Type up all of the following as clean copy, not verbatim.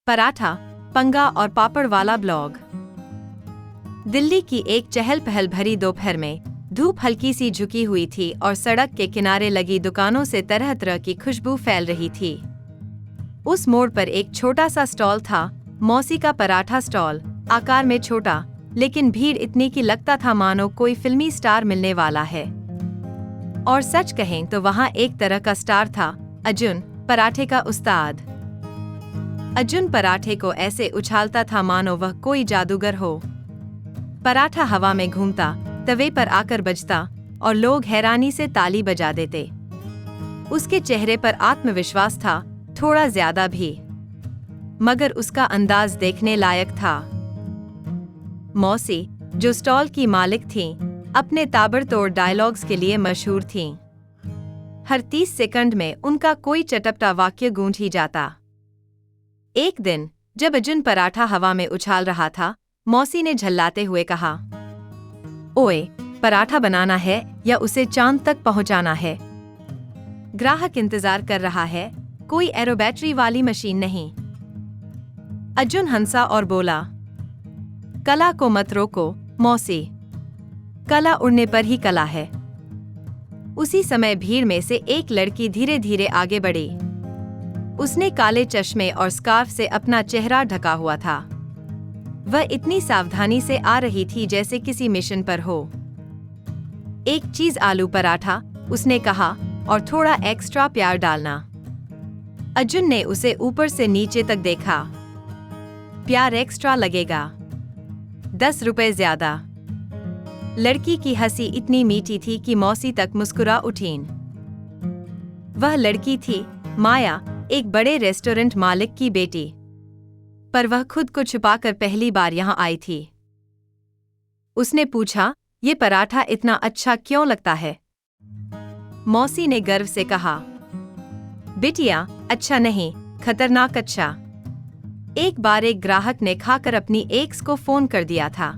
पराठा, पंगा और पापड़ वाला ब्लॉग। दिल्ली की एक चहल पहल भरी दोपहर में धूप हल्की सी झुकी हुई थी और सड़क के किनारे लगी दुकानों से तरह तरह की खुशबू फैल रही थी। उस मोड़ पर एक छोटा सा स्टॉल था, मौसी का पराठा स्टॉल। आकार में छोटा, लेकिन भीड़ इतनी कि लगता था मानो कोई फिल्मी स्टार मिलने वाला है। और सच कहें तो वहां एक तरह का स्टार था, अर्जुन, पराठे का उस्ताद। अर्जुन पराठे को ऐसे उछालता था मानो वह कोई जादूगर हो। पराठा हवा में घूमता, तवे पर आकर बजता और लोग हैरानी से ताली बजा देते। उसके चेहरे पर आत्मविश्वास था, थोड़ा ज्यादा भी, मगर उसका अंदाज देखने लायक था। मौसी, जो स्टॉल की मालिक थीं, अपने ताबड़तोड़ डायलॉग्स के लिए मशहूर थीं। हर 30 सेकंड में उनका कोई चटपटा वाक्य गूंज ही जाता। एक दिन जब अर्जुन पराठा हवा में उछाल रहा था, मौसी ने झल्लाते हुए कहा, ओए, पराठा बनाना है या उसे चांद तक पहुंचाना है? ग्राहक इंतजार कर रहा है, कोई एरो बैटरी वाली मशीन नहीं। अर्जुन हंसा और बोला, कला को मत रोको मौसी, कला उड़ने पर ही कला है। उसी समय भीड़ में से एक लड़की धीरे धीरे आगे बढ़ी। उसने काले चश्मे और स्कार्फ से अपना चेहरा ढका हुआ था। वह इतनी सावधानी से आ रही थी जैसे किसी मिशन पर हो। एक चीज आलू पराठा, उसने कहा, और थोड़ा एक्स्ट्रा प्यार डालना। अर्जुन ने उसे ऊपर से नीचे तक देखा। प्यार एक्स्ट्रा लगेगा, 10 रुपए ज्यादा। लड़की की हंसी इतनी मीठी थी कि मौसी तक मुस्कुरा उठीं। वह लड़की थी माया, एक बड़े रेस्टोरेंट मालिक की बेटी, पर वह खुद को छुपाकर पहली बार यहां आई थी। उसने पूछा, ये पराठा इतना अच्छा क्यों लगता है? मौसी ने गर्व से कहा, बिटिया, अच्छा नहीं, खतरनाक अच्छा। एक बार एक ग्राहक ने खाकर अपनी एक्स को फोन कर दिया था।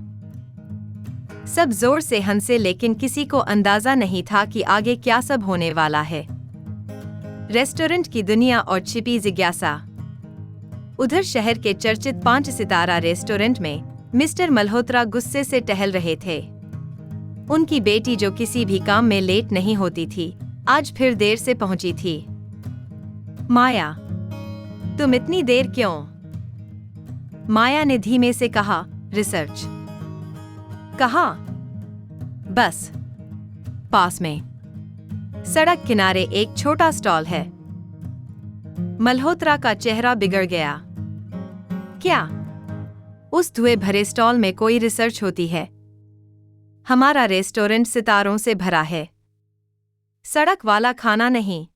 सब जोर से हंसे, लेकिन किसी को अंदाजा नहीं था कि आगे क्या सब होने वाला है। रेस्टोरेंट की दुनिया और छिपी जिज्ञासा। उधर शहर के चर्चित 5 सितारा रेस्टोरेंट में मिस्टर मल्होत्रा गुस्से से टहल रहे थे। उनकी बेटी, जो किसी भी काम में लेट नहीं होती थी, आज फिर देर से पहुंची थी। माया, तुम इतनी देर क्यों? माया ने धीमे से कहा, रिसर्च। कहा, बस पास में सड़क किनारे एक छोटा स्टॉल है। मल्होत्रा का चेहरा बिगड़ गया। क्या उस धुएं भरे स्टॉल में कोई रिसर्च होती है? हमारा रेस्टोरेंट सितारों से भरा है, सड़क वाला खाना नहीं।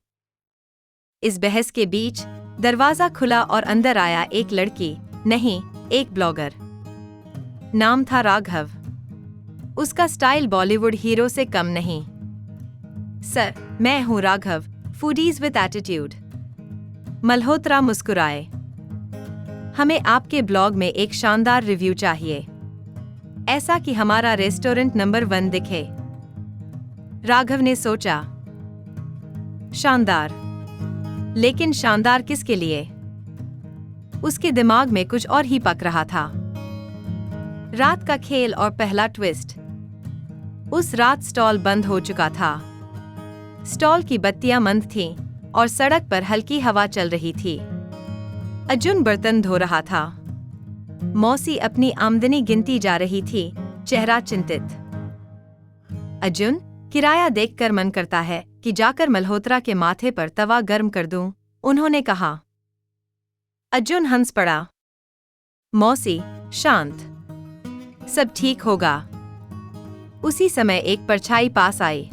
इस बहस के बीच दरवाजा खुला और अंदर आया एक लड़की, नहीं, एक ब्लॉगर। नाम था राघव। उसका स्टाइल बॉलीवुड हीरो से कम नहीं। सर, मैं हूं Raghav, foodies with attitude. Malhotra मुस्कुराए। हमें आपके ब्लॉग में एक शानदार रिव्यू चाहिए, ऐसा कि हमारा रेस्टोरेंट नंबर 1 दिखे। राघव ने सोचा, शानदार, लेकिन शानदार किसके लिए? उसके दिमाग में कुछ और ही पक रहा था। रात का खेल और पहला ट्विस्ट। उस रात स्टॉल बंद हो चुका था। स्टॉल की बत्तियां मंद थीं और सड़क पर हल्की हवा चल रही थी। अर्जुन बर्तन धो रहा था। मौसी अपनी आमदनी गिनती जा रही थी, चेहरा चिंतित। अर्जुन, किराया देखकर मन करता है कि जाकर मल्होत्रा के माथे पर तवा गर्म कर दूं, उन्होंने कहा। अर्जुन हंस पड़ा। मौसी, शांत, सब ठीक होगा। उसी समय एक परछाई पास आई।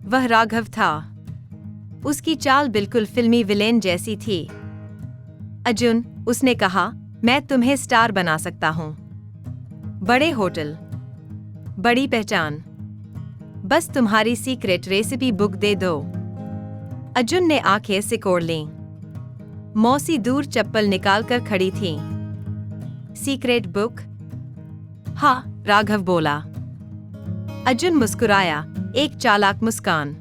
वह राघव था। उसकी चाल बिल्कुल फिल्मी विलेन जैसी थी। अर्जुन, उसने कहा, मैं तुम्हें स्टार बना सकता हूं। बड़े होटल, बड़ी पहचान, बस तुम्हारी सीक्रेट रेसिपी बुक दे दो। अर्जुन ने आंखें सिकोड़ लीं। मौसी दूर चप्पल निकालकर खड़ी थी। Secret book? हाँ, राघव बोला। अर्जुन मुस्कुराया, एक चालाक मुस्कान।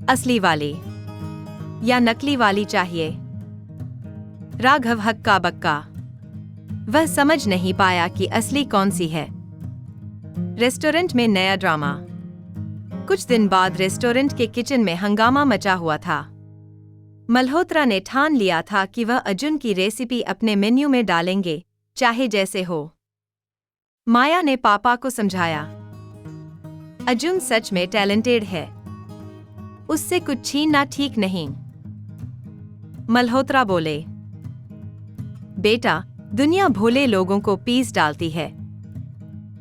असली वाली या नकली वाली चाहिए? राघव हक्का बक्का। वह समझ नहीं पाया कि असली कौन सी है। रेस्टोरेंट में नया ड्रामा। कुछ दिन बाद रेस्टोरेंट के किचन में हंगामा मचा हुआ था। मल्होत्रा ने ठान लिया था कि वह अर्जुन की रेसिपी अपने मेन्यू में डालेंगे, चाहे जैसे हो। माया ने पापा को समझाया, अर्जुन सच में टैलेंटेड है, उससे कुछ छीनना ठीक नहीं। मल्होत्रा बोले, बेटा, दुनिया भोले लोगों को पीस डालती है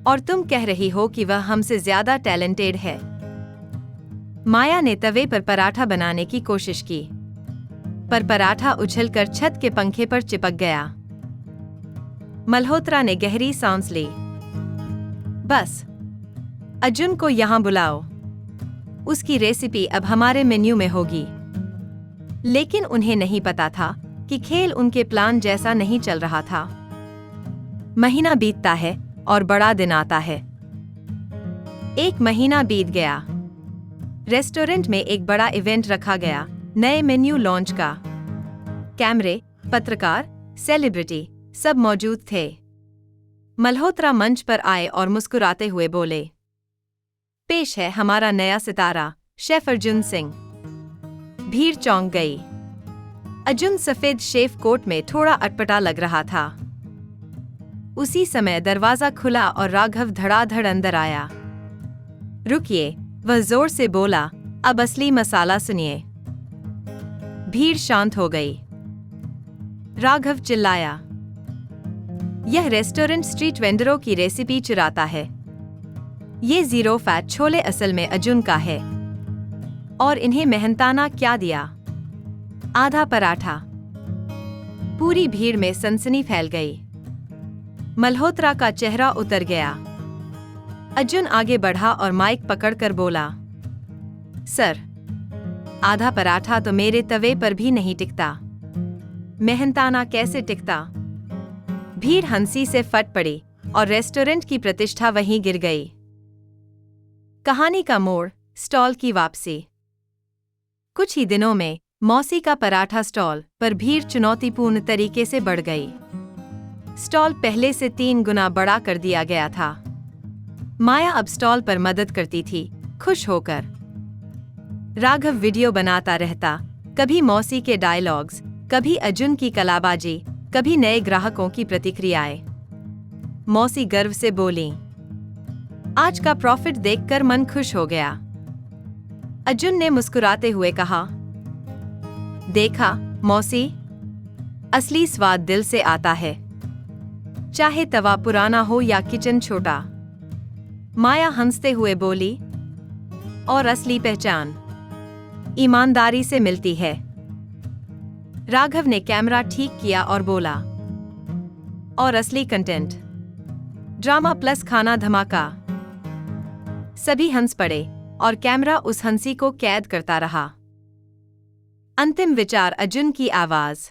और तुम कह रही हो कि वह हमसे ज्यादा टैलेंटेड है। माया ने तवे पर पराठा बनाने की कोशिश की, पर पराठा उछलकर छत के पंखे पर चिपक गया। मल्होत्रा ने गहरी सांस ली। बस, अर्जुन को यहां बुलाओ, उसकी रेसिपी अब हमारे मेन्यू में होगी। लेकिन उन्हें नहीं पता था कि खेल उनके प्लान जैसा नहीं चल रहा था। महीना बीतता है और बड़ा दिन आता है। 1 महीना बीत गया। रेस्टोरेंट में एक बड़ा इवेंट रखा गया, नए मेन्यू लॉन्च का। कैमरे, पत्रकार, सेलिब्रिटी सब मौजूद थे। मल्होत्रा मंच पर आए और मुस्कुराते हुए बोले, पेश है हमारा नया सितारा, शेफ अर्जुन सिंह। भीड़ चौंक गई। अर्जुन सफेद शेफ कोट में थोड़ा अटपटा लग रहा था। उसी समय दरवाजा खुला और राघव धड़ाधड़ अंदर आया। रुकिए, वह जोर से बोला, अब असली मसाला सुनिए। भीड़ शांत हो गई। राघव चिल्लाया, यह रेस्टोरेंट स्ट्रीट वेंडरों की रेसिपी चुराता है। ये 0 फैट छोले असल में अर्जुन का है। और इन्हें मेहनताना क्या दिया? आधा पराठा। पूरी भीड़ में सनसनी फैल गई। मल्होत्रा का चेहरा उतर गया। अर्जुन आगे बढ़ा और माइक पकड़कर बोला, सर, आधा पराठा तो मेरे तवे पर भी नहीं टिकता, मेहनताना कैसे टिकता? भीड़ हंसी से फट पड़ी और रेस्टोरेंट की प्रतिष्ठा वहीं गिर गई। कहानी का मोड़, स्टॉल की वापसी। कुछ ही दिनों में मौसी का पराठा स्टॉल पर भीड़ चुनौतीपूर्ण तरीके से बढ़ गई। स्टॉल पहले से 3 गुना बड़ा कर दिया गया था। माया अब स्टॉल पर मदद करती थी, खुश होकर। राघव वीडियो बनाता रहता, कभी मौसी के डायलॉग्स, कभी अर्जुन की कलाबाजी, कभी नए ग्राहकों की प्रतिक्रियाएं। मौसी गर्व से बोली, आज का प्रॉफिट देखकर मन खुश हो गया। अर्जुन ने मुस्कुराते हुए कहा, देखा मौसी, असली स्वाद दिल से आता है, चाहे तवा पुराना हो या किचन छोटा। माया हंसते हुए बोली, और असली पहचान ईमानदारी से मिलती है। राघव ने कैमरा ठीक किया और बोला, और असली कंटेंट ड्रामा प्लस खाना धमाका। सभी हंस पड़े और कैमरा उस हंसी को कैद करता रहा। अंतिम विचार, अर्जुन की आवाज।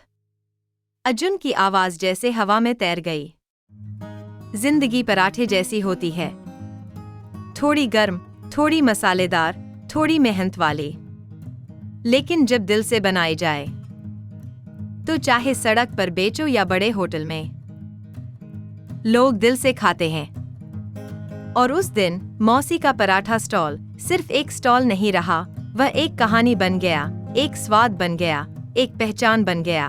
अर्जुन की आवाज जैसे हवा में तैर गई। जिंदगी पराठे जैसी होती है, थोड़ी गर्म, थोड़ी मसालेदार, थोड़ी मेहनत वाली। लेकिन जब दिल से बनाई जाए तो चाहे सड़क पर बेचो या बड़े होटल में, लोग दिल से खाते हैं। और उस दिन मौसी का पराठा स्टॉल सिर्फ एक स्टॉल नहीं रहा, वह एक कहानी बन गया, एक स्वाद बन गया, एक पहचान बन गया।